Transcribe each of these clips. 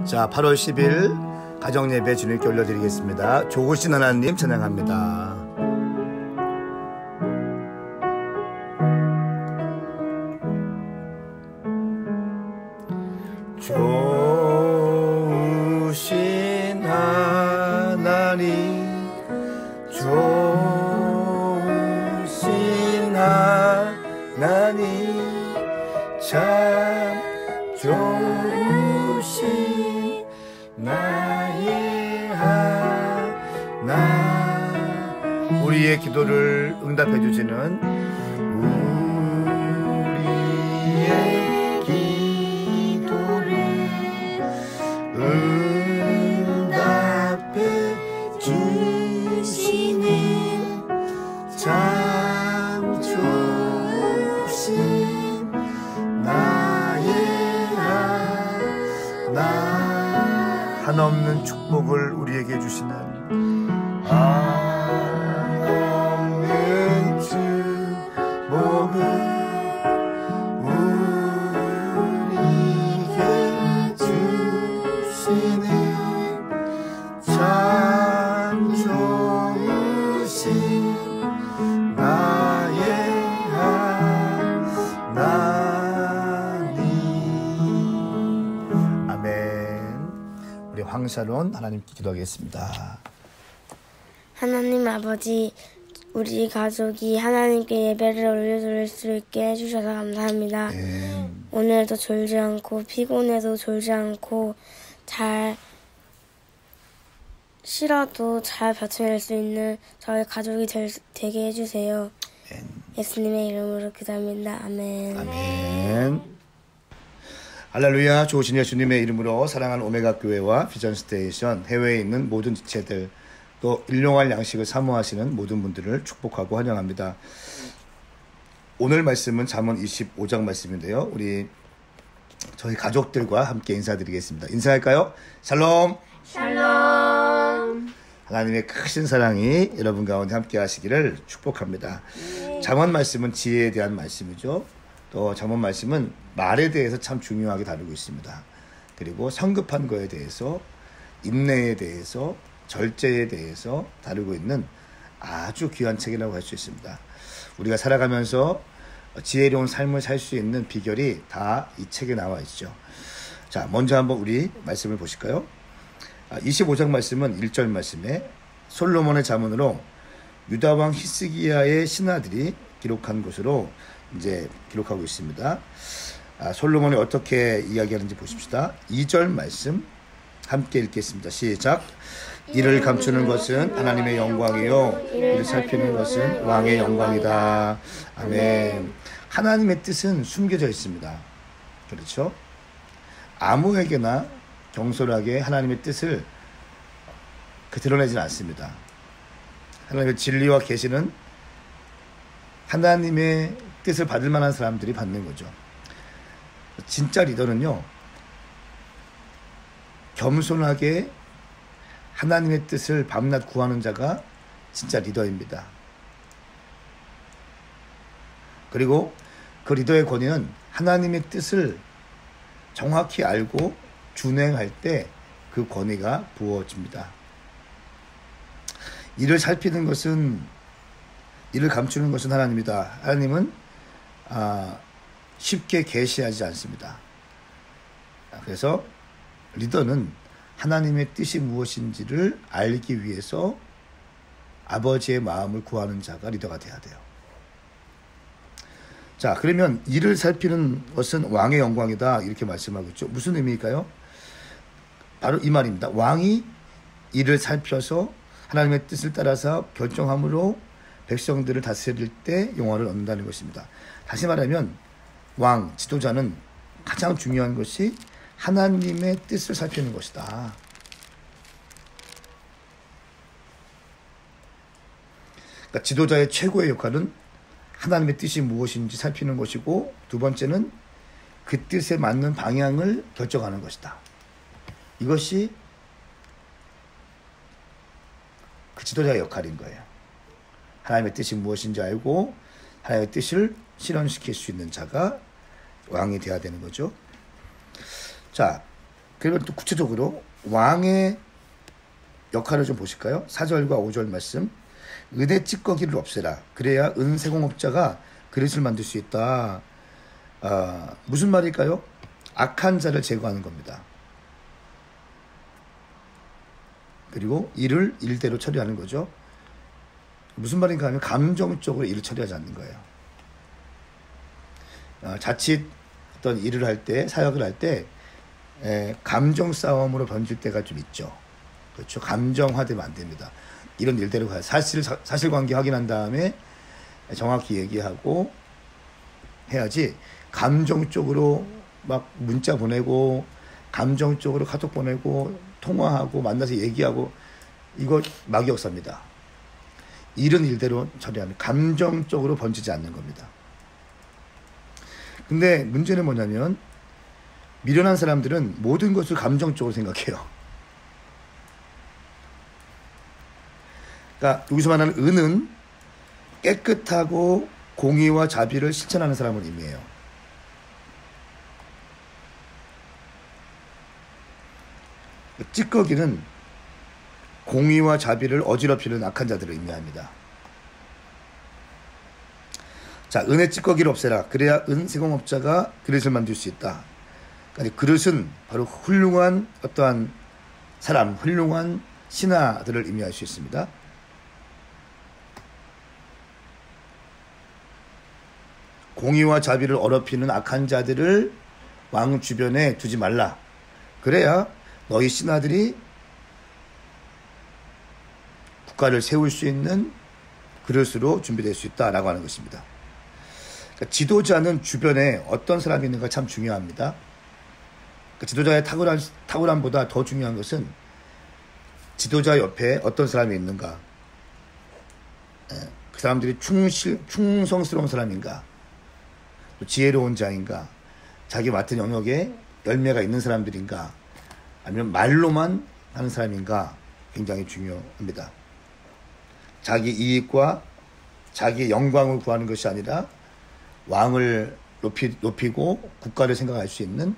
자, 8월 10일 가정예배 주님께 올려드리겠습니다. 좋으신 하나님 찬양합니다. 좋으신 하나님, 좋으신 하나님, 참 좋으신 나의 하나님. 우리의 기도를 응답해 주시는 우리의 기도를 응답해 주시는 참 좋으신 나의 하나님. 한없는 축복을 우리에게 주시는 한없는 축복을 우리에게 주시는 참 좋으신 나의 하나님. 아멘. 우리 황샤론 하나님께 기도하겠습니다. 하나님 아버지, 우리 가족이 하나님께 예배를 올려드릴 수 있게 해주셔서 감사합니다. 오늘도 졸지 않고 피곤해도 졸지 않고 잘 싫어도 잘 버텨낼 수 있는 저희 가족이 되게 해주세요. 예수님의 이름으로 기도합니다. 아멘. 아멘. 할렐루야. 좋으신 예수님의 이름으로 사랑하는 오메가 교회와 비전 스테이션, 해외에 있는 모든 지체들, 또 일용할 양식을 사모하시는 모든 분들을 축복하고 환영합니다. 오늘 말씀은 잠언 25장 말씀인데요. 우리 저희 가족들과 함께 인사드리겠습니다. 인사할까요? 샬롬. 샬롬. 하나님의 크신 사랑이 여러분 가운데 함께 하시기를 축복합니다. 잠언 말씀은 지혜에 대한 말씀이죠. 또 잠언 말씀은 말에 대해서 참 중요하게 다루고 있습니다. 그리고 성급한 거에 대해서, 인내에 대해서, 절제에 대해서 다루고 있는 아주 귀한 책이라고 할 수 있습니다. 우리가 살아가면서 지혜로운 삶을 살 수 있는 비결이 다 이 책에 나와 있죠. 자, 먼저 한번 우리 말씀을 보실까요? 25장 말씀은 1절 말씀에 솔로몬의 잠언으로 유다왕 히스기야의 신하들이 기록한 것으로 이제 기록하고 있습니다. 솔로몬이 어떻게 이야기하는지 보십시다. 2절 말씀 함께 읽겠습니다. 시작. 이를 감추는 것은 하나님의 영광이요, 이를 살피는 것은 왕의 영광이다. 아멘. 하나님의 뜻은 숨겨져 있습니다. 그렇죠? 아무에게나 경솔하게 하나님의 뜻을 드러내지는 않습니다. 하나님의 진리와 계시는 하나님의 뜻을 받을 만한 사람들이 받는 거죠. 진짜 리더는요, 겸손하게 하나님의 뜻을 밤낮 구하는 자가 진짜 리더입니다. 그리고 그 리더의 권위는 하나님의 뜻을 정확히 알고 준행할 때 그 권위가 부어집니다. 이를 살피는 것은, 이를 감추는 것은 하나님이다. 하나님은 쉽게 계시하지 않습니다. 그래서 리더는 하나님의 뜻이 무엇인지를 알기 위해서 아버지의 마음을 구하는 자가 리더가 돼야 돼요. 자, 그러면 이를 살피는 것은 왕의 영광이다, 이렇게 말씀하고 있죠. 무슨 의미일까요? 바로 이 말입니다. 왕이 이를 살펴서 하나님의 뜻을 따라서 결정함으로 백성들을 다스릴 때 영화를 얻는다는 것입니다. 다시 말하면 왕, 지도자는 가장 중요한 것이 하나님의 뜻을 살피는 것이다. 그러니까 지도자의 최고의 역할은 하나님의 뜻이 무엇인지 살피는 것이고, 두 번째는 그 뜻에 맞는 방향을 결정하는 것이다. 이것이 그 지도자의 역할인 거예요. 하나님의 뜻이 무엇인지 알고 하나님의 뜻을 실현시킬 수 있는 자가 왕이 되어야 되는 거죠. 자, 그러면 또 구체적으로 왕의 역할을 좀 보실까요? 4절과 5절 말씀. 은의 찌꺼기를 없애라. 그래야 은세공업자가 그릇을 만들 수 있다. 무슨 말일까요? 악한 자를 제거하는 겁니다. 그리고 일을 일대로 처리하는 거죠. 무슨 말인가 하면 감정적으로 일을 처리하지 않는 거예요. 자칫 어떤 일을 할 때, 사역을 할 때 감정 싸움으로 번질 때가 좀 있죠. 그렇죠. 감정화되면 안 됩니다. 이런 일대로 가요. 사실관계 확인한 다음에 정확히 얘기하고 해야지, 감정적으로 막 문자 보내고 감정적으로 카톡 보내고 통화하고 만나서 얘기하고, 이거 막역사입니다. 일은 일대로 처리하면 감정적으로 번지지 않는 겁니다. 근데 문제는 뭐냐면 미련한 사람들은 모든 것을 감정적으로 생각해요. 그러니까 여기서 말하는 은은 깨끗하고 공의와 자비를 실천하는 사람을 의미해요. 찌꺼기는 공의와 자비를 어지럽히는 악한 자들을 의미합니다. 자, 은의 찌꺼기를 없애라. 그래야 은세공업자가 그릇을 만들 수 있다. 그러니까 그릇은 바로 훌륭한 어떠한 사람, 훌륭한 신하들을 의미할 수 있습니다. 공의와 자비를 어렵히는 악한 자들을 왕 주변에 두지 말라. 그래야 너희 신하들이 국가를 세울 수 있는 그릇으로 준비될 수 있다라고 하는 것입니다. 그러니까 지도자는 주변에 어떤 사람이 있는가 참 중요합니다. 그러니까 지도자의 탁월함보다 더 중요한 것은 지도자 옆에 어떤 사람이 있는가, 그 사람들이 충성스러운 사람인가, 또 지혜로운 자인가, 자기 맡은 영역에 열매가 있는 사람들인가, 아니면 말로만 하는 사람인가, 굉장히 중요합니다. 자기 이익과 자기 영광을 구하는 것이 아니라 왕을 높이고 국가를 생각할 수 있는,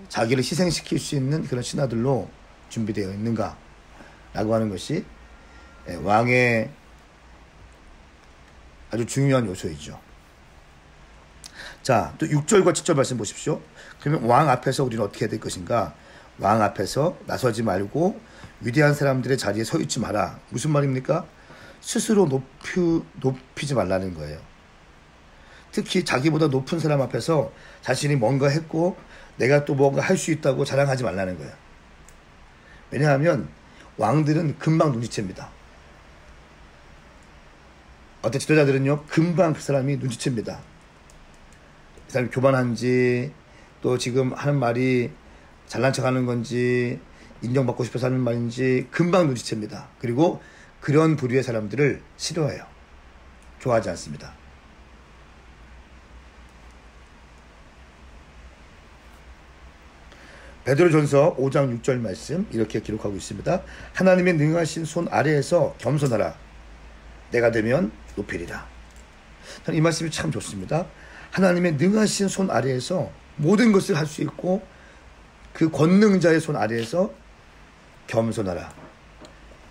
자기를 희생시킬 수 있는 그런 신하들로 준비되어 있는가 라고 하는 것이 왕의 아주 중요한 요소이죠. 자, 또 6절과 7절 말씀 보십시오. 그러면 왕 앞에서 우리는 어떻게 해야 될 것인가? 왕 앞에서 나서지 말고 위대한 사람들의 자리에 서 있지 마라. 무슨 말입니까? 스스로 높이지 말라는 거예요. 특히 자기보다 높은 사람 앞에서 자신이 뭔가 했고 내가 또 뭔가 할 수 있다고 자랑하지 말라는 거예요. 왜냐하면 왕들은 금방 눈치챕니다. 어떤 지도자들은요, 금방 그 사람이 눈치챕니다. 이 사람이 교만한지, 또 지금 하는 말이 잘난 척하는 건지, 인정받고 싶어서 하는 말인지 금방 눈치챕니다. 그리고 그런 부류의 사람들을 싫어해요. 좋아하지 않습니다. 베드로전서 5장 6절 말씀 이렇게 기록하고 있습니다. 하나님의 능하신 손 아래에서 겸손하라. 내가 되면 높이리라. 이 말씀이 참 좋습니다. 하나님의 능하신 손 아래에서 모든 것을 할 수 있고 그 권능자의 손 아래에서 겸손하라.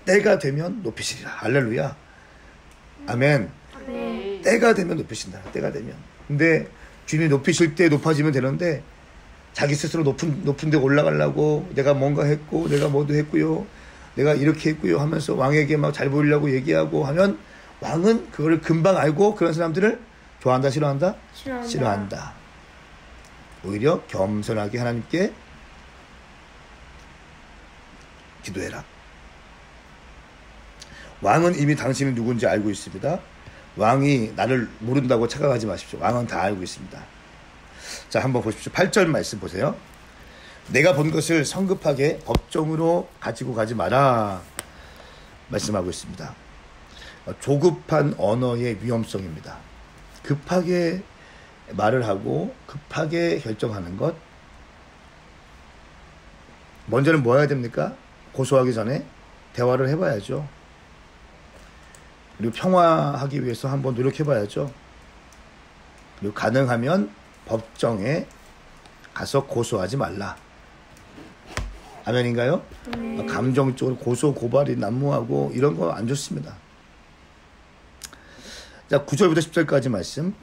때가 되면 높이시리라. 할렐루야. 아멘. 네. 때가 되면 높이신다. 때가 되면. 근데 주님이 높이실 때 높아지면 되는데 자기 스스로 높은 데 올라가려고 내가 뭔가 했고 내가 뭐도 했고요. 내가 이렇게 했고요 하면서 왕에게 막 잘 보이려고 얘기하고 하면 왕은 그거를 금방 알고 그런 사람들을 좋아한다, 싫어한다? 싫어한다. 오히려 겸손하게 하나님께 기도해라. 왕은 이미 당신이 누군지 알고 있습니다. 왕이 나를 모른다고 착각하지 마십시오. 왕은 다 알고 있습니다. 자, 한번 보십시오. 8절 말씀 보세요. 내가 본 것을 성급하게 법정으로 가지고 가지 마라 말씀하고 있습니다. 조급한 언어의 위험성입니다. 급하게 말을 하고 급하게 결정하는 것. 먼저는 뭐 해야 됩니까? 고소하기 전에 대화를 해봐야죠. 그리고 평화하기 위해서 한번 노력해봐야죠. 그리고 가능하면 법정에 가서 고소하지 말라. 아멘인가요? 감정적으로 고소 고발이 난무하고 이런 거 안 좋습니다. 자, 9절부터 10절까지 말씀.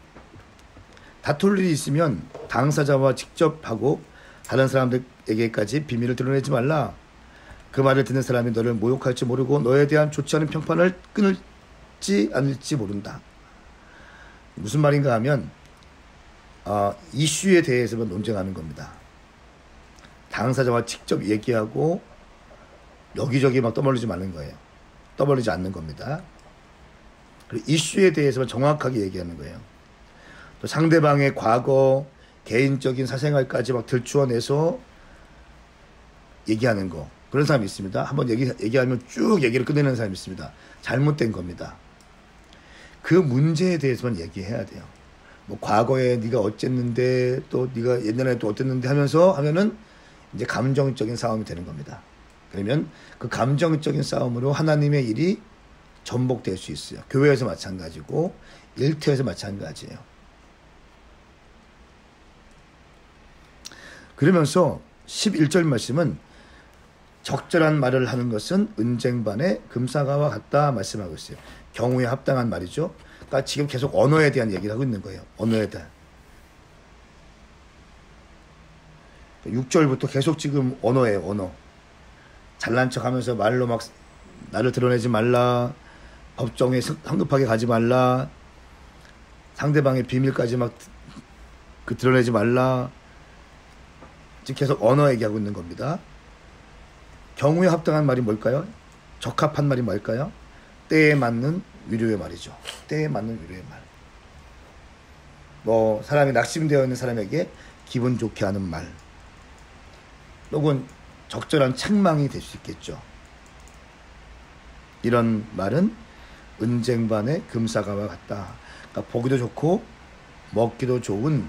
다툴 일이 있으면 당사자와 직접 하고 다른 사람들에게까지 비밀을 드러내지 말라. 그 말을 듣는 사람이 너를 모욕할지 모르고 너에 대한 좋지 않은 평판을 끊을지 않을지 모른다. 무슨 말인가 하면 이슈에 대해서만 논쟁하는 겁니다. 당사자와 직접 얘기하고 여기저기 막 떠벌리지 말는 거예요. 떠벌리지 않는 겁니다. 그리고 이슈에 대해서만 정확하게 얘기하는 거예요. 또 상대방의 과거, 개인적인 사생활까지 막 들추어내서 얘기하는 거. 그런 사람이 있습니다. 한번 얘기하면 쭉 얘기를 끝내는 사람이 있습니다. 잘못된 겁니다. 그 문제에 대해서만 얘기해야 돼요. 뭐 과거에 네가 어쨌는데 또 네가 옛날에 또 어땠는데 하면은 이제 감정적인 싸움이 되는 겁니다. 그러면 그 감정적인 싸움으로 하나님의 일이 전복될 수 있어요. 교회에서 마찬가지고 일터에서 마찬가지예요. 그러면서 11절 말씀은 적절한 말을 하는 것은 은쟁반의 금사과와 같다 말씀하고 있어요. 경우에 합당한 말이죠. 그러니까 지금 계속 언어에 대한 얘기를 하고 있는 거예요. 언어에 대한. 6절부터 계속 지금 언어예요. 언어. 잘난 척하면서 말로 막 나를 드러내지 말라. 법정에 성급하게 가지 말라. 상대방의 비밀까지 막 드러내지 말라. 지금 계속 언어 얘기하고 있는 겁니다. 경우에 합당한 말이 뭘까요? 적합한 말이 뭘까요? 때에 맞는 위로의 말이죠. 때에 맞는 위로의 말. 뭐 사람이 낙심되어 있는 사람에게 기분 좋게 하는 말. 혹은 적절한 책망이 될 수 있겠죠. 이런 말은 은쟁반의 금사과와 같다. 그러니까 보기도 좋고 먹기도 좋은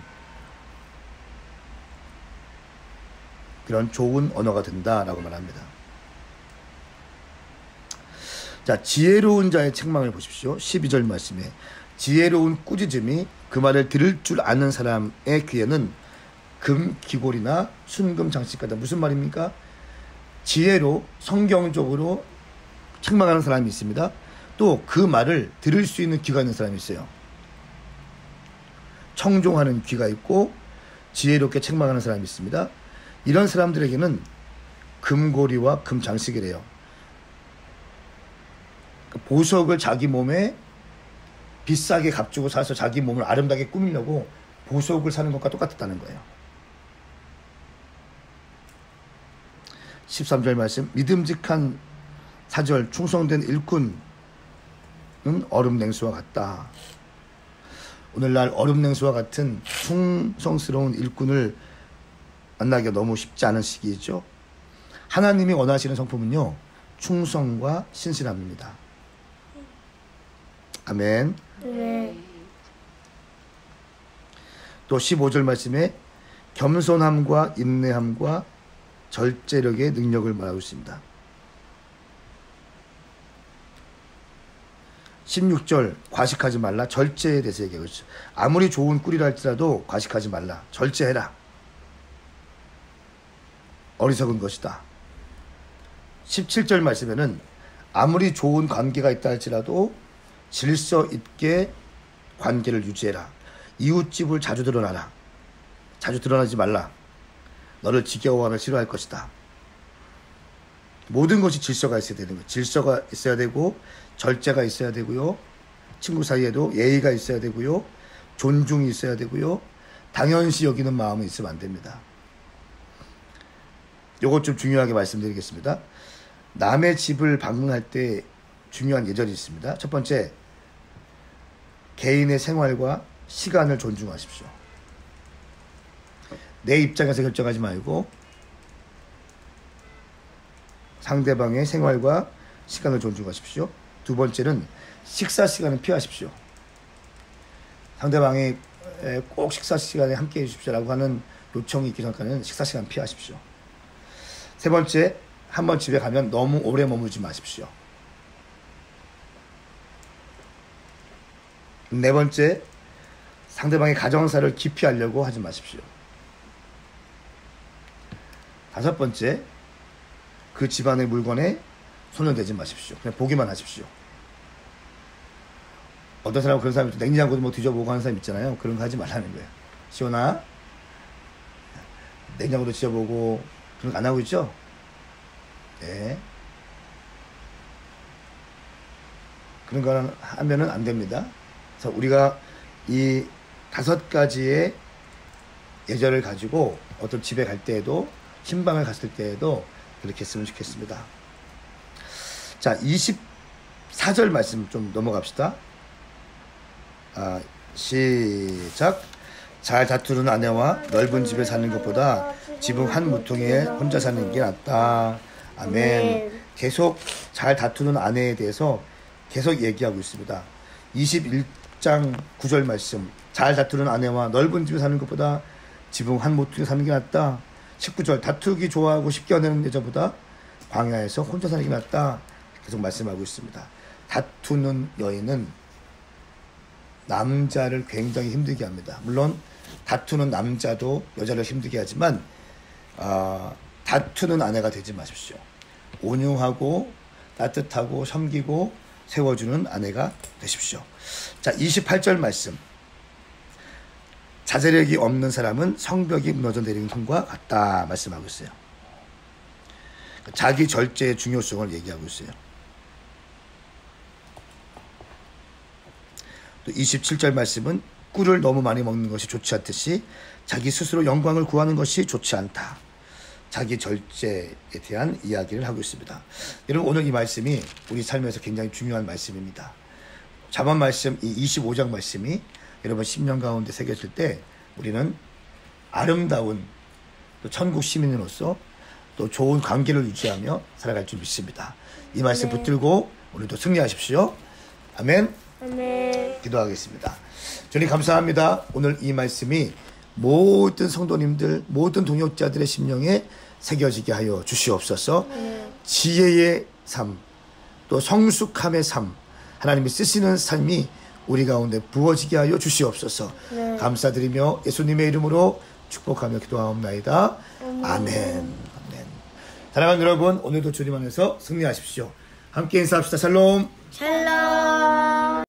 그런 좋은 언어가 된다라고 말합니다. 자, 지혜로운 자의 책망을 보십시오. 12절 말씀에 지혜로운 꾸짖음이 그 말을 들을 줄 아는 사람의 귀에는 금 기골이나 순금 장식같다. 무슨 말입니까? 지혜로 성경적으로 책망하는 사람이 있습니다. 또 그 말을 들을 수 있는 귀가 있는 사람이 있어요. 청종하는 귀가 있고 지혜롭게 책망하는 사람이 있습니다. 이런 사람들에게는 금고리와 금장식이래요. 보석을 자기 몸에 비싸게 값주고 사서 자기 몸을 아름답게 꾸미려고 보석을 사는 것과 똑같다는 거예요. 13절 말씀. 믿음직한 사절 충성된 일꾼은 얼음 냉수와 같다. 오늘날 얼음 냉수와 같은 충성스러운 일꾼을 만나기가 너무 쉽지 않은 시기이죠. 하나님이 원하시는 성품은요, 충성과 신실함입니다. 아멘. 또 15절 말씀에 겸손함과 인내함과 절제력의 능력을 말하고 있습니다. 16절 과식하지 말라. 절제에 대해서 얘기하고 있죠. 아무리 좋은 꿀이라 할지라도 과식하지 말라. 절제해라. 어리석은 것이다. 17절 말씀에는 아무리 좋은 관계가 있다 할지라도 질서 있게 관계를 유지해라. 이웃집을 자주 드러나라. 자주 드러나지 말라. 너를 지겨워하면 싫어할 것이다. 모든 것이 질서가 있어야 되는 거예요. 질서가 있어야 되고 절제가 있어야 되고요. 친구 사이에도 예의가 있어야 되고요. 존중이 있어야 되고요. 당연시 여기는 마음은 있으면 안 됩니다. 이것 좀 중요하게 말씀드리겠습니다. 남의 집을 방문할 때 중요한 예절이 있습니다. 첫 번째, 개인의 생활과 시간을 존중하십시오. 내 입장에서 결정하지 말고 상대방의 생활과 시간을 존중하십시오. 두 번째는 식사 시간을 피하십시오. 상대방이 꼭 식사 시간에 함께 해주십시오라고 하는 요청이 있기 전까지는 식사 시간 피하십시오. 세 번째, 한번 집에 가면 너무 오래 머물지 마십시오. 네 번째, 상대방의 가정사를 깊이 알려고 하지 마십시오. 다섯 번째, 그 집안의 물건에 손을 대지 마십시오. 그냥 보기만 하십시오. 어떤 사람은 그런 사람이 냉장고도 뭐 뒤져보고 하는 사람 있잖아요. 그런 거 하지 말라는 거예요. 시원아, 냉장고도 뒤져보고 그런 거 안 하고 있죠? 네. 그런 거 하면은 안 됩니다. 그래서 우리가 이 5가지의 예절을 가지고 어떤 집에 갈 때에도, 신방을 갔을 때에도 그렇게 했으면 좋겠습니다. 자, 24절 말씀 좀 넘어갑시다. 시작. 잘 다투는 아내와 넓은 집에 사는 것보다 지붕 한 무통에 혼자 사는 게 낫다. 아멘. 계속 잘 다투는 아내에 대해서 계속 얘기하고 있습니다. 21장 9절 말씀. 잘 다투는 아내와 넓은 집에 사는 것보다 지붕 한 무통에 사는 게 낫다. 19절. 다투기 좋아하고 쉽게 얻는 여자보다 광야에서 혼자 사는 게 낫다. 계속 말씀하고 있습니다. 다투는 여인은 남자를 굉장히 힘들게 합니다. 물론 다투는 남자도 여자를 힘들게 하지만 다투는 아내가 되지 마십시오. 온유하고 따뜻하고 섬기고 세워주는 아내가 되십시오. 자, 28절 말씀. 자제력이 없는 사람은 성벽이 무너져 내리는 손과 같다 말씀하고 있어요. 자기 절제의 중요성을 얘기하고 있어요. 또 27절 말씀은 꿀을 너무 많이 먹는 것이 좋지 않듯이 자기 스스로 영광을 구하는 것이 좋지 않다. 자기 절제에 대한 이야기를 하고 있습니다. 여러분, 오늘 이 말씀이 우리 삶에서 굉장히 중요한 말씀입니다. 잠언 말씀, 이 25장 말씀이 여러분 심령 가운데 새겨질 때 우리는 아름다운 또 천국 시민으로서 또 좋은 관계를 유지하며 살아갈 줄 믿습니다. 이 말씀 붙들고 오늘도 승리하십시오. 아멘. 아멘. 기도하겠습니다. 주님 감사합니다. 오늘 이 말씀이 모든 성도님들, 모든 동역자들의 심령에 새겨지게 하여 주시옵소서. 지혜의 삶, 또 성숙함의 삶, 하나님이 쓰시는 삶이 우리 가운데 부어지게 하여 주시옵소서. 감사드리며 예수님의 이름으로 축복하며 기도하옵나이다. 아멘. 아멘. 사랑하는 여러분, 오늘도 주님 안에서 승리하십시오. 함께 인사합시다. 샬롬. 샬롬.